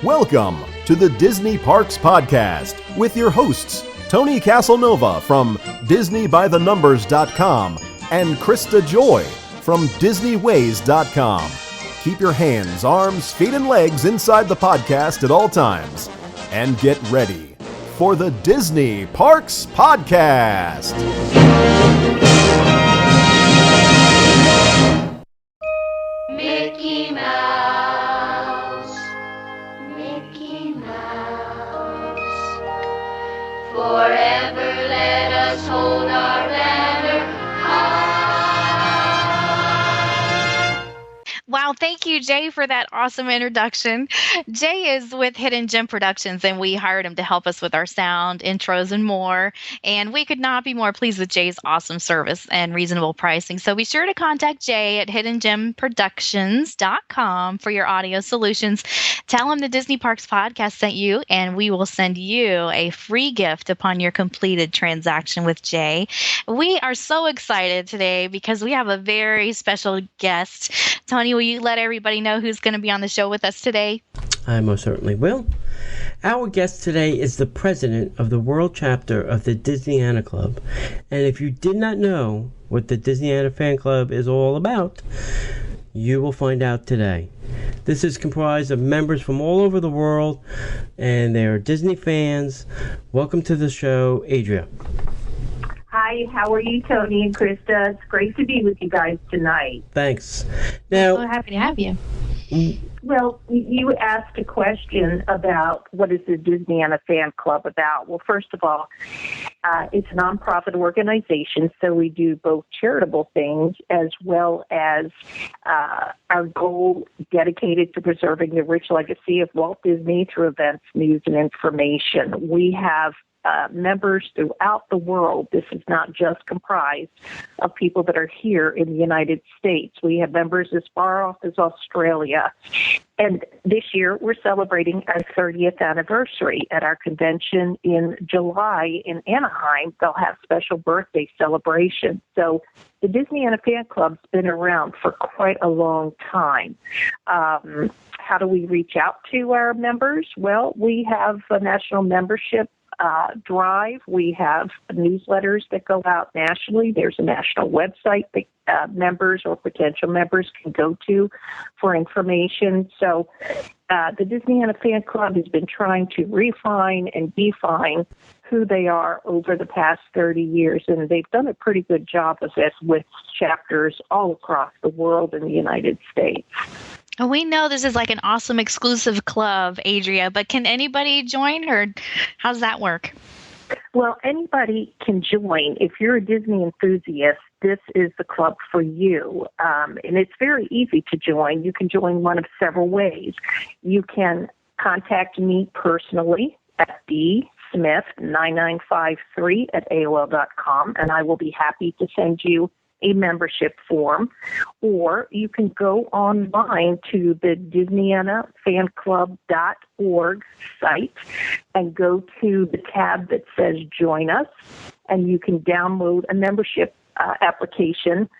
Welcome to the Disney Parks Podcast with your hosts, Tony Casanova from DisneyByTheNumbers.com and Krista Joy from DisneyWays.com. Keep your hands, arms, feet, and legs inside the podcast at all times. And get ready for the Disney Parks Podcast. Mickey Mouse, Mickey Mouse, forever let us hold our banner high. Wow, thank you, Jay, for that awesome introduction. Jay is with Hidden Gem Productions, and we hired him to help us with our sound, intros, and more. And we could not be more pleased with Jay's awesome service and reasonable pricing. So be sure to contact Jay at hiddengemproductions.com for your audio solutions. Tell him the Disney Parks Podcast sent you, and we will send you a free gift upon your completed transaction with Jay. We are so excited today because we have a very special guest. Tony, will you let everybody know who's going to be on the show with us today? I most certainly will. Our guest today is the president of the World Chapter of the Disneyana Club. And if you did not know what the Disneyana Fan Club is all about, you will find out today. This is comprised of members from all over the world, and they are Disney fans. Welcome to the show, Adria. Hi, how are you, Tony and Krista? It's great to be with you guys tonight. Thanks. Now, So happy to have you. Well, you asked a question about what is the Disneyana Fan Club about. Well, first of all, it's a nonprofit organization, so we do both charitable things as well as our goal dedicated to preserving the rich legacy of Walt Disney through events, news, and information. We have members throughout the world. This is not just comprised of people that are here in the United States. We have members as far off as Australia. And this year, we're celebrating our 30th anniversary. At our convention in July in Anaheim, they'll have special birthday celebrations. So the Disneyana Fan Club's been around for quite a long time. How do we reach out to our members? Well, we have a national membership drive. We have newsletters that go out nationally. There's a national website that members or potential members can go to for information. So the Disneyana Fan Club has been trying to refine and define who they are over the past 30 years, and they've done a pretty good job of this with chapters all across the world in the United States. We know this is like an awesome exclusive club, Adria, but can anybody join, or how's that work? Well, anybody can join. If you're a Disney enthusiast, this is the club for you. And it's very easy to join. You can join one of several ways. You can contact me personally at dsmith9953@aol.com, and I will be happy to send you a membership form, or you can go online to the DisneyanaFanClub.org site and go to the tab that says Join Us, and you can download a membership application,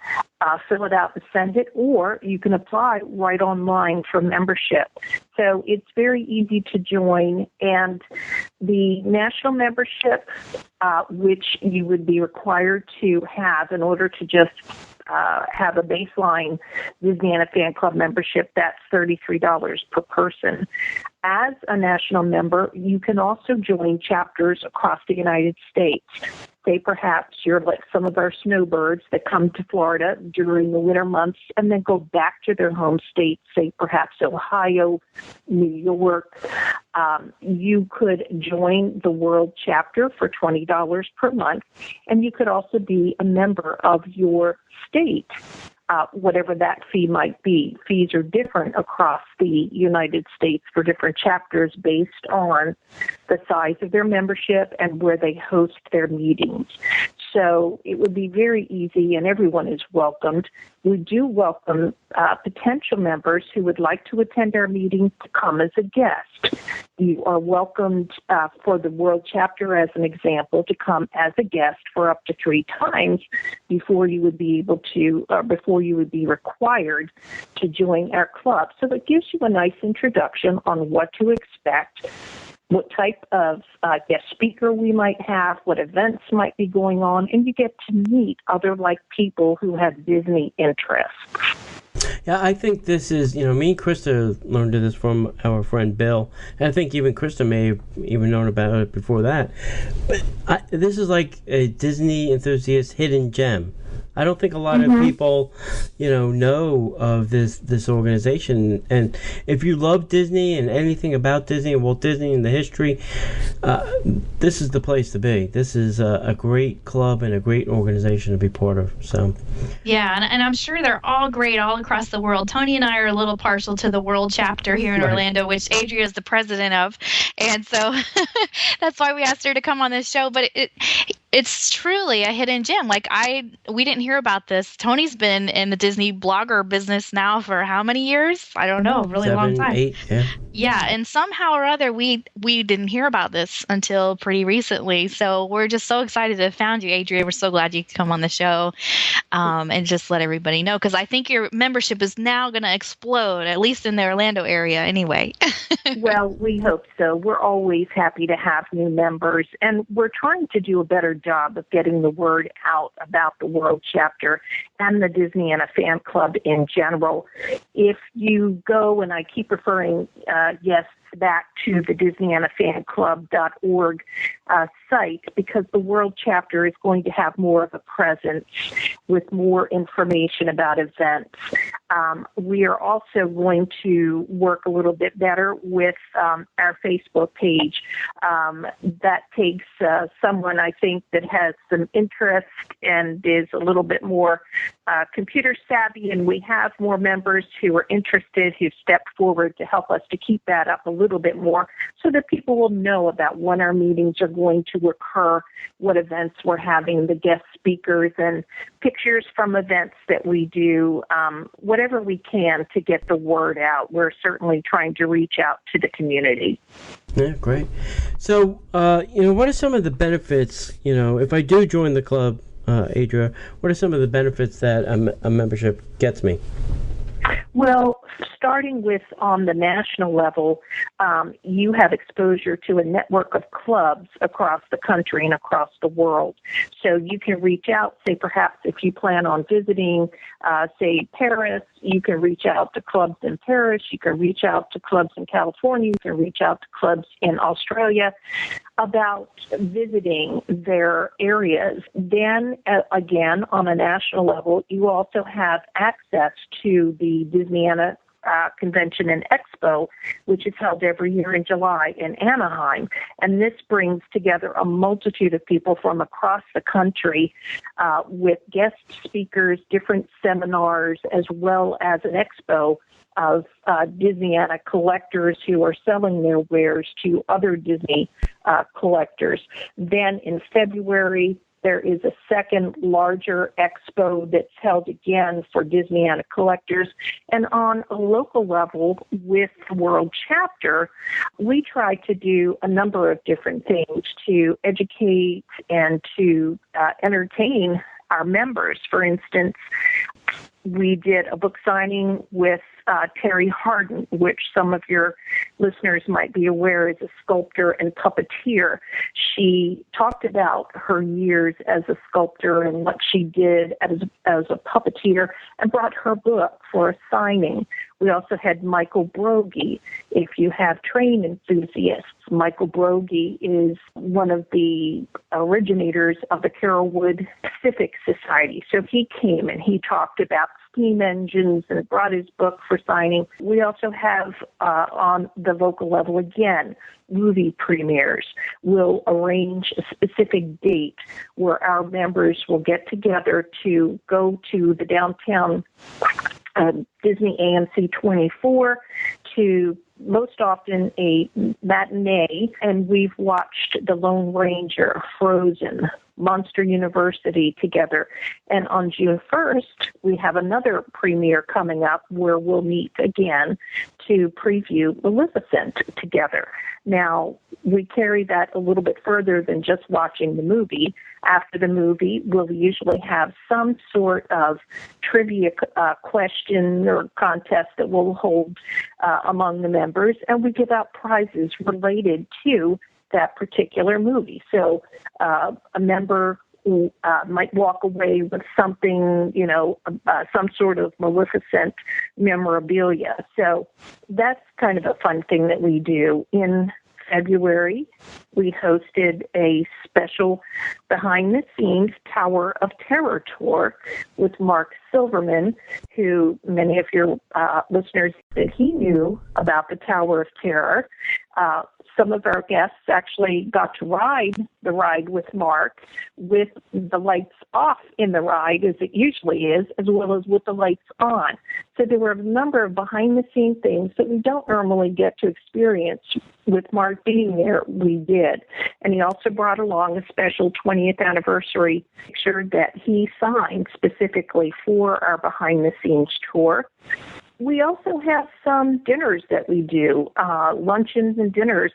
fill it out and send it, or you can apply right online for membership. So it's very easy to join, and the national membership, which you would be required to have in order to just have a baseline Disneyana Fan Club membership, that's $33 per person. As a national member, you can also join chapters across the United States. Say perhaps you're like some of our snowbirds that come to Florida during the winter months and then go back to their home state, say perhaps Ohio, New York. You could join the World Chapter for $20 per month, and you could also be a member of your state. Whatever that fee might be. Fees are different across the United States for different chapters based on the size of their membership and where they host their meetings. So it would be very easy, and everyone is welcomed. We do welcome potential members who would like to attend our meetings to come as a guest. You are welcomed for the World Chapter, as an example, to come as a guest for up to 3 times before you would be able to, before you would be required to join our club. So it gives you a nice introduction on what to expect, what type of guest speaker we might have, what events might be going on, and you get to meet other like people who have Disney interests. Yeah, I think this is, me and Krista learned of this from our friend Bill, and I think even Krista may have even known about it before that. But this is like a Disney enthusiast hidden gem. I don't think a lot of people, know of this organization. And if you love Disney and anything about Disney and Walt Disney and the history, this is the place to be. This is a great club and a great organization to be part of. So, yeah, and I'm sure they're all great all across the world. Tony and I are a little partial to the World Chapter here in Orlando, which Adria is the president of, and so that's why we asked her to come on this show. But it's truly a hidden gem. We didn't hear about this. Tony's been in the Disney blogger business now for how many years? I don't know, really 7, long time. 8, yeah. Yeah, and somehow or other we didn't hear about this until pretty recently. So we're just so excited to have found you, Adria. We're so glad you could come on the show and just let everybody know, because I think your membership is now going to explode, at least in the Orlando area anyway. Well, we hope so. We're always happy to have new members, and we're trying to do a better job of getting the word out about the World Chapter and the Disneyana Fan Club in general. If you go, and I keep referring back to the DisneyanaFanClub.org site, because the World Chapter is going to have more of a presence with more information about events. We are also going to work a little bit better with our Facebook page. That takes someone, I think, that has some interest and is a little bit more computer savvy, and we have more members who are interested, who stepped forward to help us to keep that up a little bit more, so that people will know about when our meetings are going to occur, what events we're having, the guest speakers, and pictures from events that we do, whatever we can to get the word out. We're certainly trying to reach out to the community. Yeah, great. So, what are some of the benefits, if I do join the club, Adria, what are some of the benefits that a membership gets me? Well, starting with on the national level, you have exposure to a network of clubs across the country and across the world. So you can reach out, say perhaps if you plan on visiting, say Paris, you can reach out to clubs in Paris, you can reach out to clubs in California, you can reach out to clubs in Australia about visiting their areas. Then, again, on a national level, you also have access to the Disneyana Convention and Expo, which is held every year in July in Anaheim. And this brings together a multitude of people from across the country with guest speakers, different seminars, as well as an expo of Disneyana collectors who are selling their wares to other Disney collectors. Then in February, there is a second larger expo that's held again for Disneyana collectors. And on a local level with the World Chapter, we try to do a number of different things to educate and to entertain our members. For instance, we did a book signing with Terry Harden, which some of your listeners might be aware is a sculptor and puppeteer. She talked about her years as a sculptor and what she did as a puppeteer and brought her book for a signing. We also had Michael Brogy. If you have train enthusiasts, Michael Brogy is one of the originators of the Carrollwood Pacific Society. So he came and he talked about steam engines and brought his book for signing. We also have on the local level again, movie premieres. We'll arrange a specific date where our members will get together to go to the downtown Disney AMC 24 to most often a matinee, and we've watched The Lone Ranger, Frozen, Monster University together. And on June 1st, we have another premiere coming up where we'll meet again to preview Maleficent together. Now, we carry that a little bit further than just watching the movie. After the movie, we'll usually have some sort of trivia question or contest that we'll hold among the members, and we give out prizes related to that particular movie. So a member might walk away with something, some sort of Maleficent memorabilia. So that's kind of a fun thing that we do. In February, we hosted a special behind-the-scenes Tower of Terror tour with Mark Silverman, who many of your listeners said he knew about the Tower of Terror. Some of our guests actually got to ride the ride with Mark with the lights off in the ride, as it usually is, as well as with the lights on. So there were a number of behind-the-scenes things that we don't normally get to experience. With Mark being there, we did. And he also brought along a special 20th anniversary picture that he signed specifically for our behind-the-scenes tour. We also have some dinners that we do, luncheons and dinners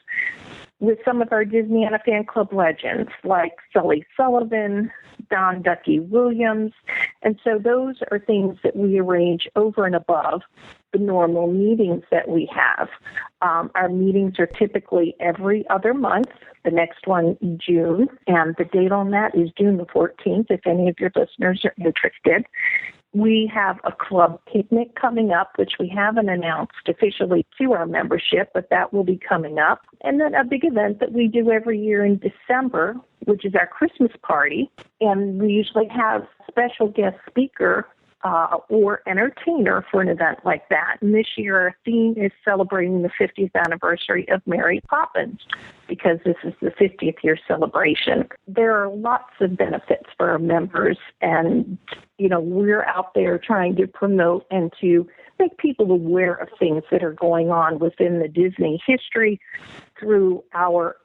with some of our Disneyana Fan Club legends like Sully Sullivan, Don Ducky Williams. And so those are things that we arrange over and above the normal meetings that we have. Our meetings are typically every other month, the next one in June, and the date on that is June the 14th, if any of your listeners are interested. We have a club picnic coming up, which we haven't announced officially to our membership, but that will be coming up. And then a big event that we do every year in December, which is our Christmas party. And we usually have special guest speaker or entertainer for an event like that. And this year our theme is celebrating the 50th anniversary of Mary Poppins, because this is the 50th year celebration. There are lots of benefits for our members, and we're out there trying to promote and to make people aware of things that are going on within the Disney history through our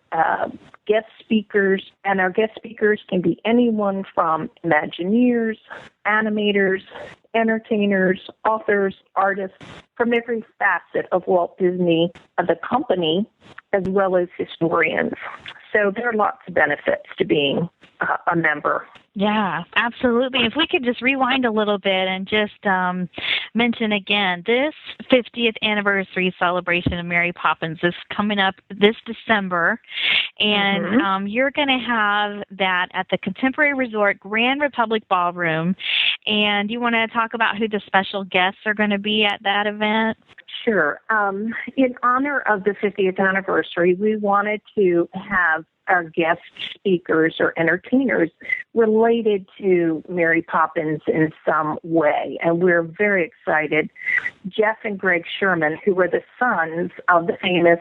guest speakers. And our guest speakers can be anyone from Imagineers, animators, entertainers, authors, artists, from every facet of Walt Disney, the company, as well as historians. So there are lots of benefits to being a member. Yeah, absolutely. If we could just rewind a little bit and just mention again, this 50th anniversary celebration of Mary Poppins is coming up this December, and you're going to have that at the Contemporary Resort Grand Republic Ballroom. And you want to talk about who the special guests are going to be at that event? Sure. In honor of the 50th anniversary, we wanted to have our guest speakers or entertainers related to Mary Poppins in some way. And we're very excited. Jeff and Greg Sherman, who were the sons of the famous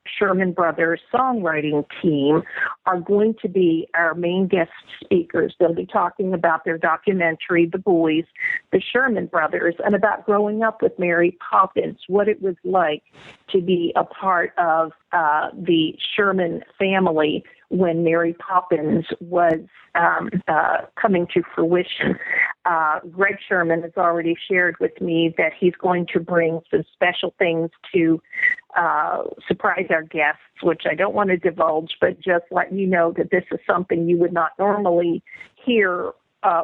Sherman Brothers songwriting team, are going to be our main guest speakers. They'll be talking about their documentary, The Boys, the Sherman Brothers, and about growing up with Mary Poppins, what it was like to be a part of the Sherman family when Mary Poppins was coming to fruition. Greg Sherman has already shared with me that he's going to bring some special things to surprise our guests, which I don't want to divulge, but just let you know that this is something you would not normally hear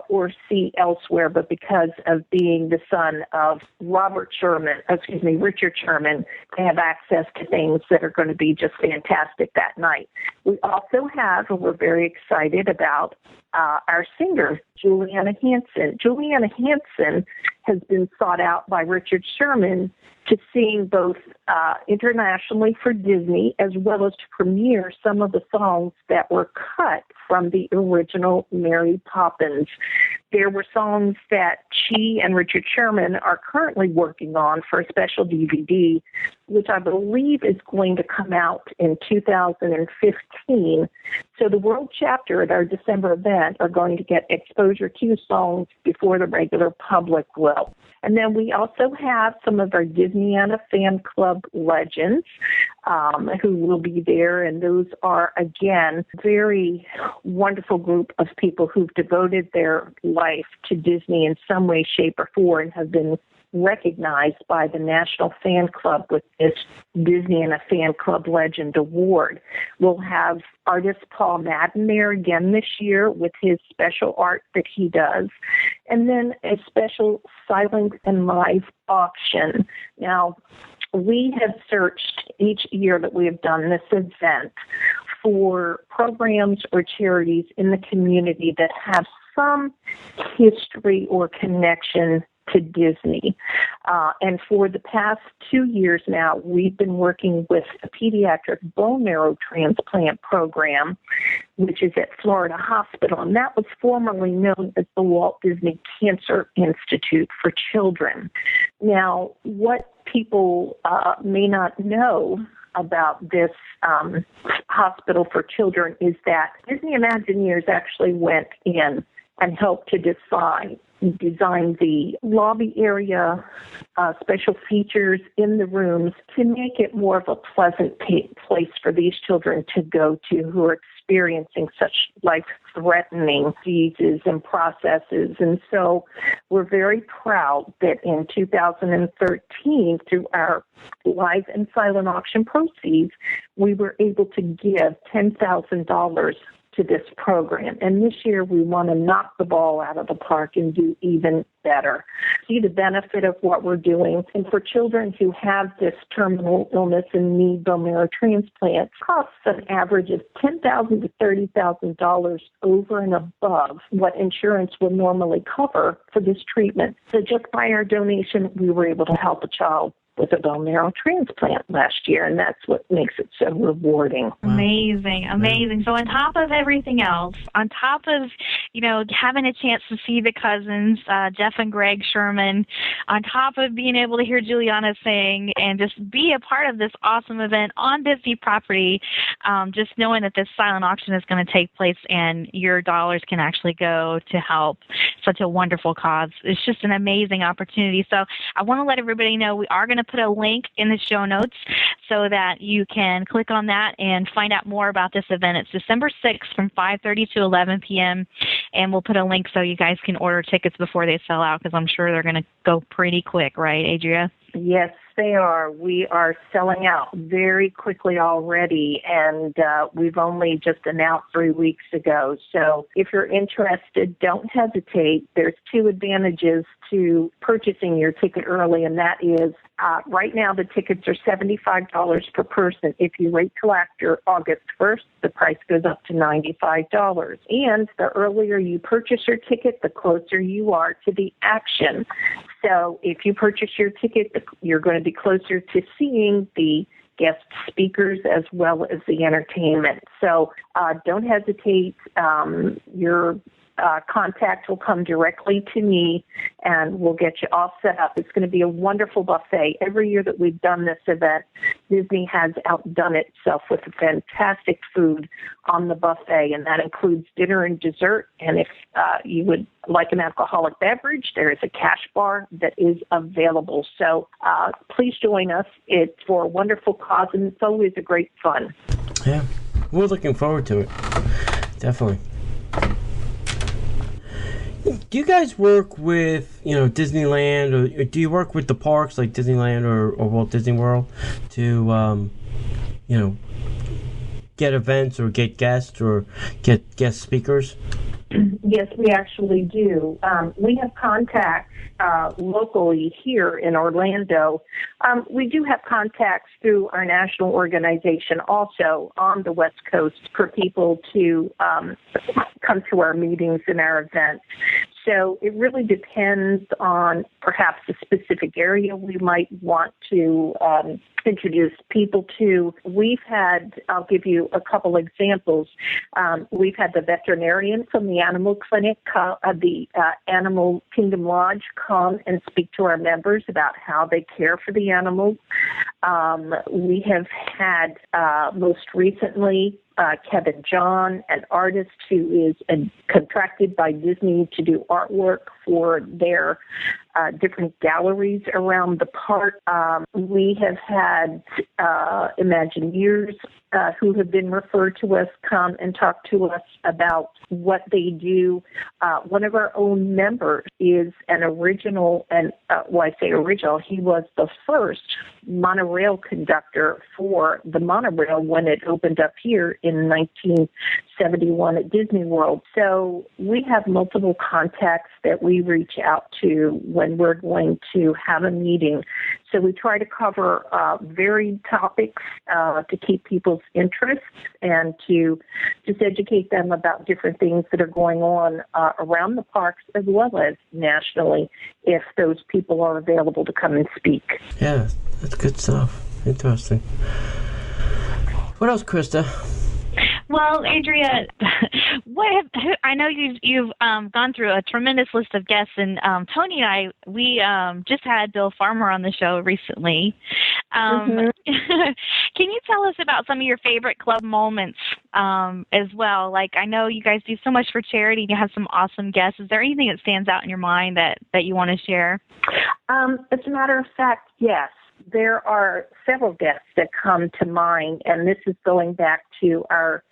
or see elsewhere, but because of being the son of Richard Sherman, they have access to things that are going to be just fantastic that night. We also have, and we're very excited about, our singer, Juliana Hanson. Juliana Hanson has been sought out by Richard Sherman to sing both internationally for Disney, as well as to premiere some of the songs that were cut from the original Mary Poppins There were songs that she and Richard Sherman are currently working on for a special DVD, which I believe is going to come out in 2015. So the World Chapter at our December event are going to get exposure to songs before the regular public will. And then we also have some of our Disneyana Fan Club legends who will be there. And those are, again, very wonderful group of people who've devoted their life to Disney in some way, shape, or form and have been recognized by the National Fan Club with this Disneyana Fan Club Legend Award. We'll have artist Paul Madden there again this year with his special art that he does, and then a special silent and live auction. Now, we have searched each year that we have done this event for programs or charities in the community that have some history or connection to Disney. And for the past 2 years now, we've been working with a pediatric bone marrow transplant program, which is at Florida Hospital. And that was formerly known as the Walt Disney Cancer Institute for Children. Now, what people may not know about this hospital for children is that Disney Imagineers actually went in and helped to design the lobby area, special features in the rooms to make it more of a pleasant place for these children to go to who are experiencing such life-threatening diseases and processes. And so we're very proud that in 2013, through our live and silent auction proceeds, we were able to give $10,000 to this program. And this year we want to knock the ball out of the park and do even better. See the benefit of what we're doing. And for children who have this terminal illness and need bone marrow transplants, costs an average of $10,000 to $30,000 over and above what insurance would normally cover for this treatment. So just by our donation, we were able to help a child with a bone marrow transplant last year, and that's what makes it so rewarding. Amazing. So on top of everything else, on top of, having a chance to see the cousins, Jeff and Greg Sherman, on top of being able to hear Juliana sing and just be a part of this awesome event on Disney property, just knowing that this silent auction is going to take place and your dollars can actually go to help such a wonderful cause. It's just an amazing opportunity. So I want to let everybody know we are going to put a link in the show notes so that you can click on that and find out more about this event. It's December 6th from 5:30 to 11 p.m. And we'll put a link so you guys can order tickets before they sell out because I'm sure they're going to go pretty quick, right, Adria? Yes, they are. We are selling out very quickly already, and we've only just announced 3 weeks ago. So if you're interested, don't hesitate. There's 2 advantages to purchasing your ticket early, and that is right now the tickets are $75 per person. If you wait till after August 1st, the price goes up to $95. And the earlier you purchase your ticket, the closer you are to the action. So if you purchase your ticket, you're going to be closer to seeing the guest speakers as well as the entertainment. So don't hesitate. Your contact will come directly to me, and we'll get you all set up. It's going to be a wonderful buffet. Every year that we've done this event, Disney has outdone itself with fantastic food on the buffet, and that includes dinner and dessert. And if you would like an alcoholic beverage, there is a cash bar that is available. So please join us. It's for a wonderful cause, and it's always a great fun. Yeah, we're looking forward to it. Definitely. Do you guys work with, Disneyland, or do you work with the parks like Disneyland or Walt Disney World to, get events or get guests or get guest speakers? Yes, we actually do. We have contacts locally here in Orlando. We do have contacts through our national organization also on the West Coast for people to come to our meetings and our events. So it really depends on perhaps a specific area we might want to introduced people to. I'll give you a couple examples. We've had the veterinarian from the animal clinic, the Animal Kingdom Lodge, come and speak to our members about how they care for the animals. We have had most recently Kevin John, an artist who is contracted by Disney to do artwork for their different galleries around the park. We have had Imagineers who have been referred to us come and talk to us about what they do. One of our own members is an original, and I say original, he was the first monorail conductor for the monorail when it opened up here in 1971 at Disney World. So we have multiple contacts that we reach out to when we're going to have a meeting. So we try to cover varied topics to keep people's interest and to just educate them about different things that are going on around the parks as well as nationally if those people are available to come and speak. Yeah, that's good stuff. Interesting. What else, Krista? Well, Adria, I know you've gone through a tremendous list of guests, and Tony and I, we just had Bill Farmer on the show recently. Can you tell us about some of your favorite club moments as well? Like, I know you guys do so much for charity, and you have some awesome guests. Is there anything that stands out in your mind that you want to share? As a matter of fact, yes. There are several guests that come to mind, and this is going back to our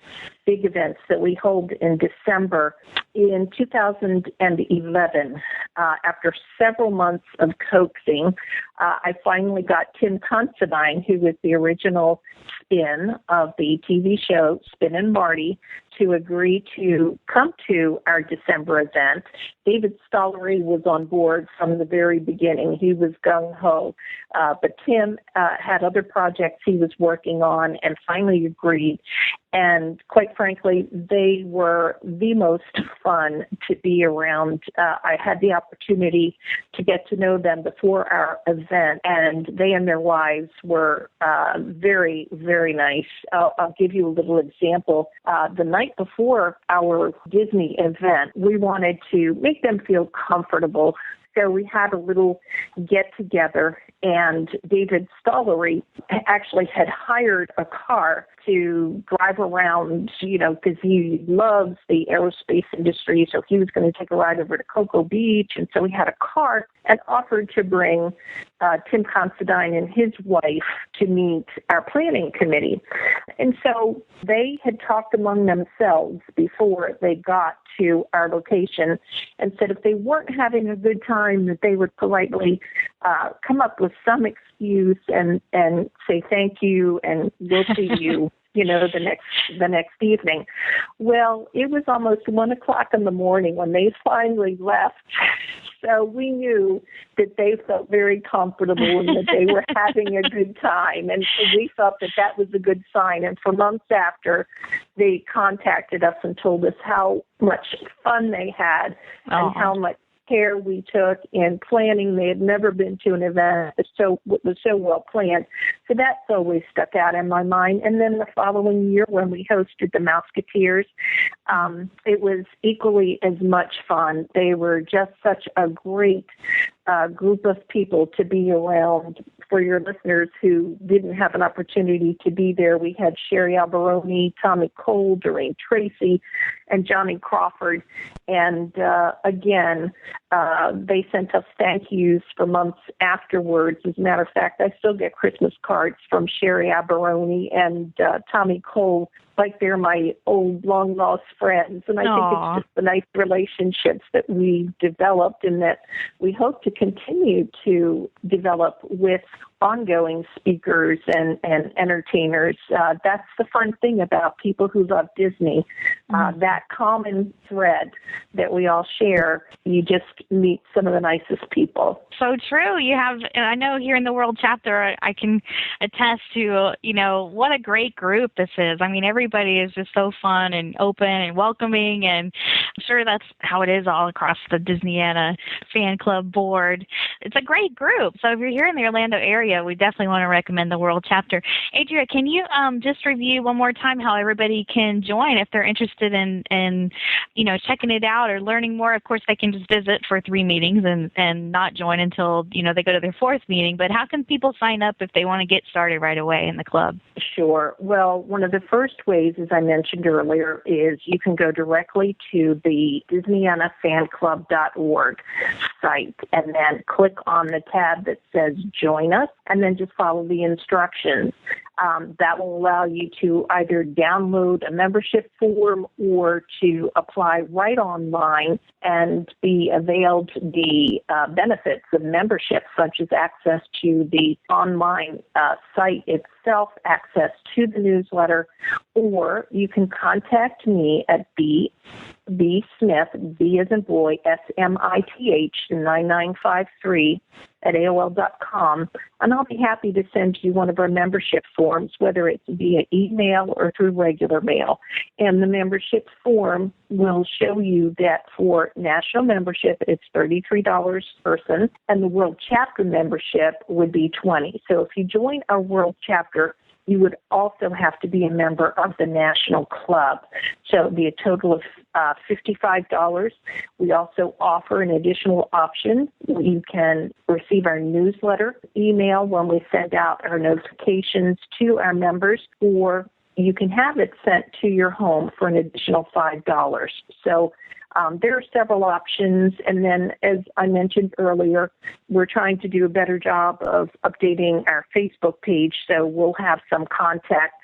big events that we hold in December. In 2011, after several months of coaxing, I finally got Tim Considine, who was the original Spin of the TV show Spin and Marty, to agree to come to our December event. David Stollery was on board from the very beginning. He was gung-ho. But Tim had other projects he was working on and finally agreed. And quite frankly, they were the most fun to be around. I had the opportunity to get to know them before our event, and they and their wives were very, very nice. I'll give you a little example. The night before our Disney event, we wanted to make them feel comfortable. So we had a little get-together, and David Stollery actually had hired a car to drive around, because he loves the aerospace industry, so he was going to take a ride over to Cocoa Beach, and so he had a car and offered to bring Tim Considine and his wife to meet our planning committee. And so they had talked among themselves before they got to our location and said if they weren't having a good time, that they would politely come up with some excuse and say thank you and we'll see you, the next evening. Well, it was almost 1 o'clock in the morning when they finally left. So we knew that they felt very comfortable and that they were having a good time. And so we felt that that was a good sign. And for months after, they contacted us and told us how much fun they had and how much care we took in planning. They had never been to an event that was so well planned. So that's always stuck out in my mind. And then the following year when we hosted the Mouseketeers, it was equally as much fun. They were just such a great group of people to be around. For your listeners who didn't have an opportunity to be there, we had Sherry Alberoni, Tommy Cole, Doreen Tracy, and Johnny Crawford. And again, they sent us thank yous for months afterwards. As a matter of fact, I still get Christmas cards from Sherry Alberoni and Tommy Cole, like they're my old long-lost friends. And I think it's just the nice relationships that we developed and that we hope to continue to develop with ongoing speakers and entertainers. That's the fun thing about people who love Disney, that common thread that we all share. You just meet some of the nicest people. So true. You have, I know here in the World Chapter, I can attest to, what a great group this is. I mean, everybody is just so fun and open and welcoming, and I'm sure that's how it is all across the Disneyana Fan Club board. It's a great group. So if you're here in the Orlando area, we definitely want to recommend the World Chapter. Adria, can you just review one more time how everybody can join if they're interested in checking it out or learning more? Of course, they can just visit for 3 meetings and not join until, they go to their 4th meeting. But how can people sign up if they want to get started right away in the club? Sure. Well, one of the first ways, as I mentioned earlier, is you can go directly to the DisneyanaFanClub.org site and then click on the tab that says Join Us, and then just follow the instructions. That will allow you to either download a membership form or to apply right online and be availed the benefits of membership, such as access to the online site itself, access to the newsletter, or you can contact me at B Smith, B as in boy, SMITH 9953 at AOL.com, and I'll be happy to send you one of our membership forms, whether it's via email or through regular mail. And the membership form will show you that for national membership, it's $33 per person, and the World Chapter membership would be $20. So if you join our World Chapter, you would also have to be a member of the National Club. So it would be a total of $55. We also offer an additional option. You can receive our newsletter email when we send out our notifications to our members, or you can have it sent to your home for an additional $5. So there are several options. And then, as I mentioned earlier, we're trying to do a better job of updating our Facebook page, so we'll have some contact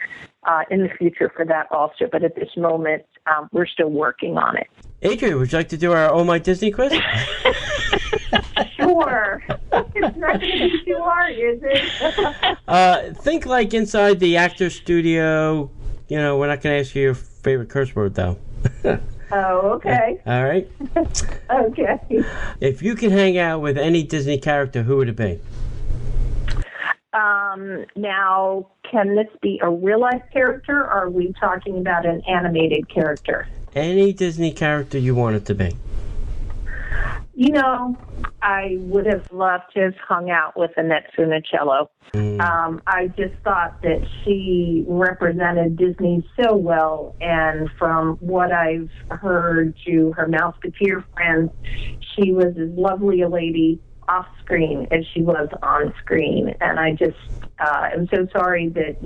in the future for that also. But at this moment, we're still working on it. Adria, would you like to do our Oh My Disney quiz? Sure. It's not going to be too hard, is it? Think like inside the actor's studio. We're not going to ask you your favorite curse word, though. Oh, okay. All right. Okay. If you could hang out with any Disney character, who would it be? Now, can this be a real-life character, or are we talking about an animated character? Any Disney character you want it to be. I would have loved to have hung out with Annette Funicello. I just thought that she represented Disney so well, and from what I've heard to her Mouseketeer friends, she was as lovely a lady off screen as she was on screen. And I just am so sorry that,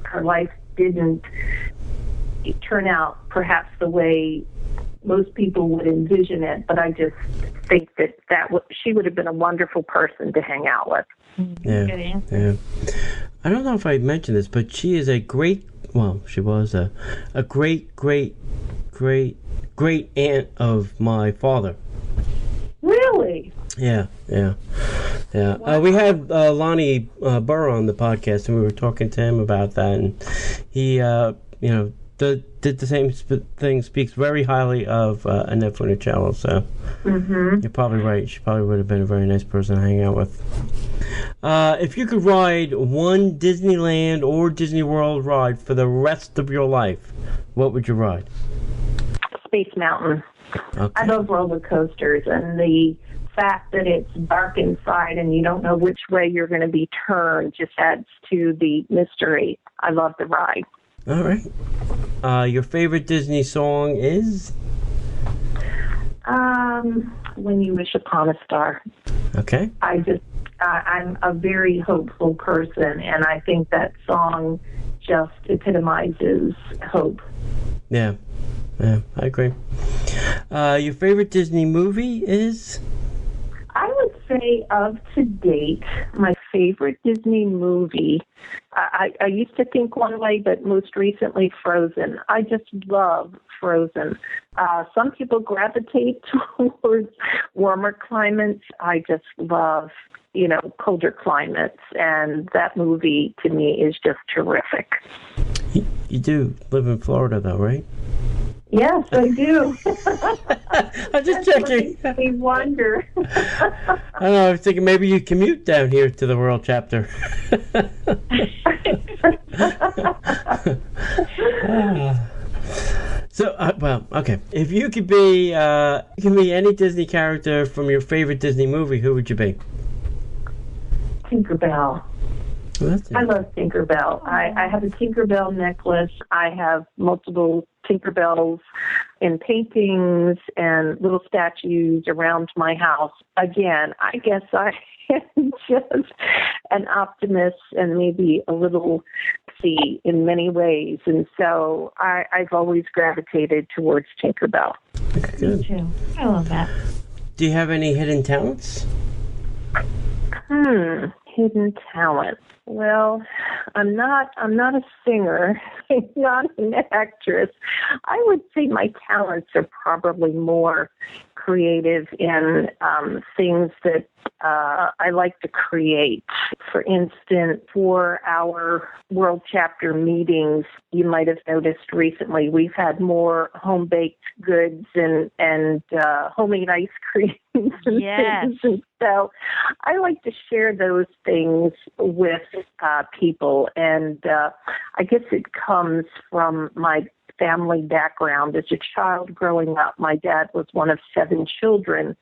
her life didn't turn out perhaps the way most people would envision it, but I just think that she would have been a wonderful person to hang out with. Yeah. I don't know if I mentioned this, but she is she was a great aunt of my father. Really? Yeah. Wow. We had Lonnie Burr on the podcast, and we were talking to him about that, and he, did the same thing, speaks very highly of Annette Funicello, so You're probably right. She probably would have been a very nice person to hang out with. If you could ride one Disneyland or Disney World ride for the rest of your life, what would you ride? Space Mountain. Okay. I love roller coasters, and the fact that it's dark inside and you don't know which way you're going to be turned just adds to the mystery. I love the ride. All right. Your favorite Disney song is? When You Wish Upon a Star. Okay. I'm a very hopeful person, and I think that song just epitomizes hope. Yeah, I agree. Your favorite Disney movie is? I would say of to date, my favorite Disney movie, I used to think one way, but most recently Frozen. I just love Frozen. Some people gravitate towards warmer climates. I just love, colder climates, and that movie to me is just terrific. You do live in Florida, though, right? Yes, I do. I'm just checking. I wonder. I don't know. I was thinking maybe you commute down here to the World Chapter. Okay. If you could be, any Disney character from your favorite Disney movie, who would you be? Tinkerbell. I love Tinkerbell. I have a Tinkerbell necklace. I have multiple Tinkerbells in paintings and little statues around my house. Again, I guess I am just an optimist and maybe a little in many ways. And so I've always gravitated towards Tinkerbell. Me too. I love that. Do you have any hidden talents? Hidden talent. Well, I'm not a singer. I'm not an actress. I would say my talents are probably more creative in things that I like to create. For instance, for our World Chapter meetings, you might have noticed recently we've had more home-baked goods and homemade ice creams and Yes. things. And so I like to share those things with people, and I guess it comes from my family background. As a child growing up, my dad was one of 7 children,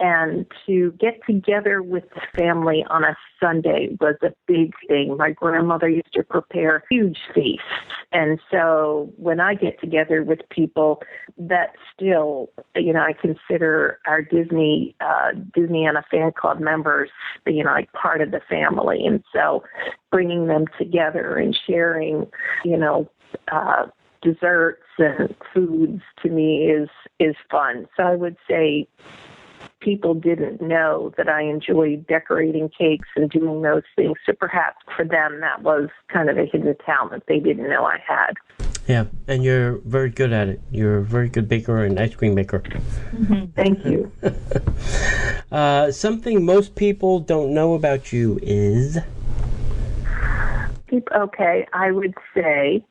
and to get together with the family on a Sunday was a big thing. My grandmother used to prepare huge feasts, and so when I get together with people, that still, I consider our Disneyana Fan Club members, like part of the family, and so bringing them together and sharing, desserts and foods to me is fun. So I would say people didn't know that I enjoyed decorating cakes and doing those things. So perhaps for them that was kind of a hidden talent they didn't know I had. Yeah, and you're very good at it. You're a very good baker and ice cream maker. Mm-hmm. Thank you. Something most people don't know about you is... Okay, I would say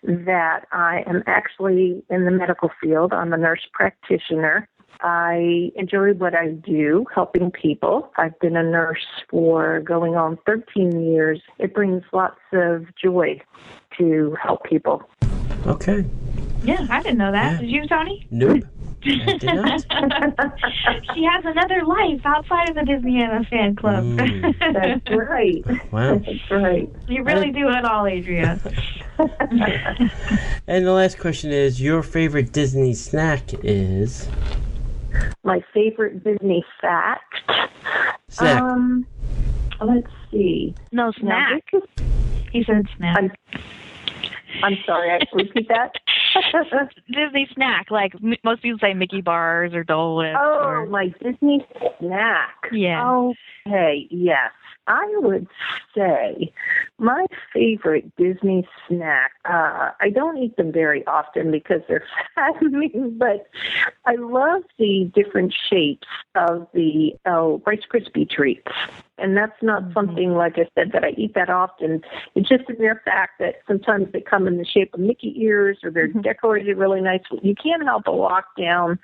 that I am actually in the medical field. I'm a nurse practitioner. I enjoy what I do, helping people. I've been a nurse for going on 13 years. It brings lots of joy to help people. Okay. Yeah, I didn't know that. Yeah. Did you, Tony? Nope. I did not. She has another life outside of the Disneyana Fan Club. That's right. Wow. That's right. You really do it all, Adria. And the last question is, your favorite Disney snack is? My favorite Disney fact. Snack. Let's see. No, snack. He said snack. I'm sorry, I repeat that. Disney snack, like most people say Mickey bars or Dole Whips. Oh, my Disney snack. Yeah. Okay, yes. I would say my favorite Disney snack, I don't eat them very often because they're fattening, but I love the different shapes of the Rice Krispie treats. And that's not something, like I said, that I eat that often. It's just the mere fact that sometimes they come in the shape of Mickey ears or they're decorated really nice. You can't help but walk down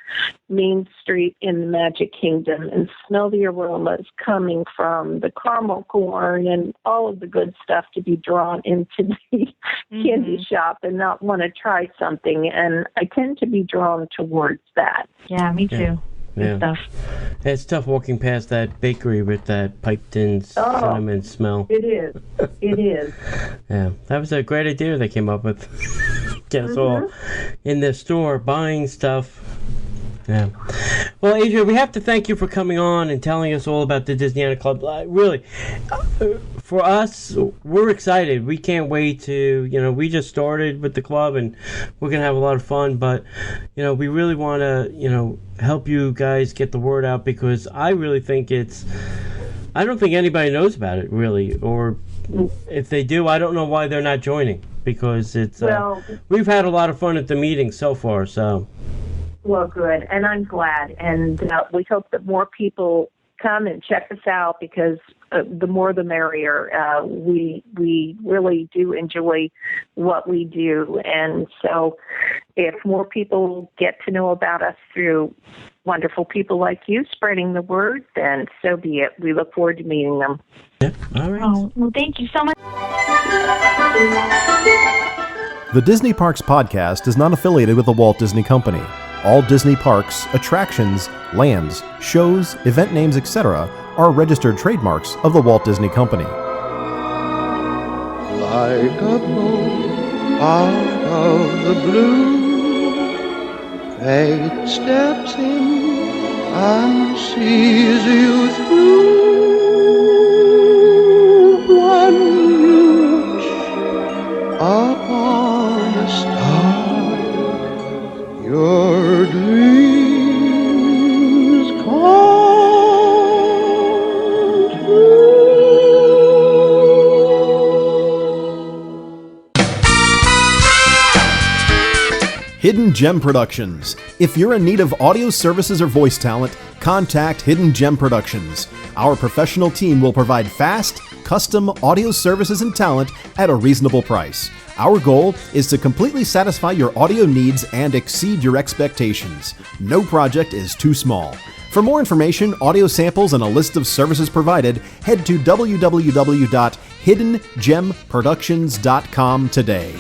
Main Street in the Magic Kingdom and smell the aromas coming from the caramel corn and all of the good stuff to be drawn into the candy shop and not want to try something. And I tend to be drawn towards that. Yeah, me too. Yeah. Good stuff. It's tough walking past that bakery with that piped-in cinnamon smell. It is. It is. Yeah, that was a great idea they came up with. Get us all in the store buying stuff. Yeah. Well, Adria, we have to thank you for coming on and telling us all about the Disneyana Club. Really, for us, we're excited. We can't wait to, we just started with the club and we're going to have a lot of fun. But, we really want to, help you guys get the word out because I really think I don't think anybody knows about it, really. Or if they do, I don't know why they're not joining because we've had a lot of fun at the meeting so far, so... Well, good, and I'm glad, and we hope that more people come and check us out because the more the merrier. We really do enjoy what we do, and so if more people get to know about us through wonderful people like you spreading the word, then so be it. We look forward to meeting them. Yep. All right. Oh, well, thank you so much. The Disney Parks Podcast is not affiliated with the Walt Disney Company. All Disney parks, attractions, lands, shows, event names, etc. are registered trademarks of the Walt Disney Company. like a bolt out of the blue. Fate steps in and sees you through. When you wish upon a star, your dreams come true. Hidden Gem Productions. If you're in need of audio services or voice talent, contact Hidden Gem Productions. Our professional team will provide fast, custom audio services and talent at a reasonable price. Our goal is to completely satisfy your audio needs and exceed your expectations. No project is too small. For more information, audio samples, and a list of services provided, head to www.hiddengemproductions.com today.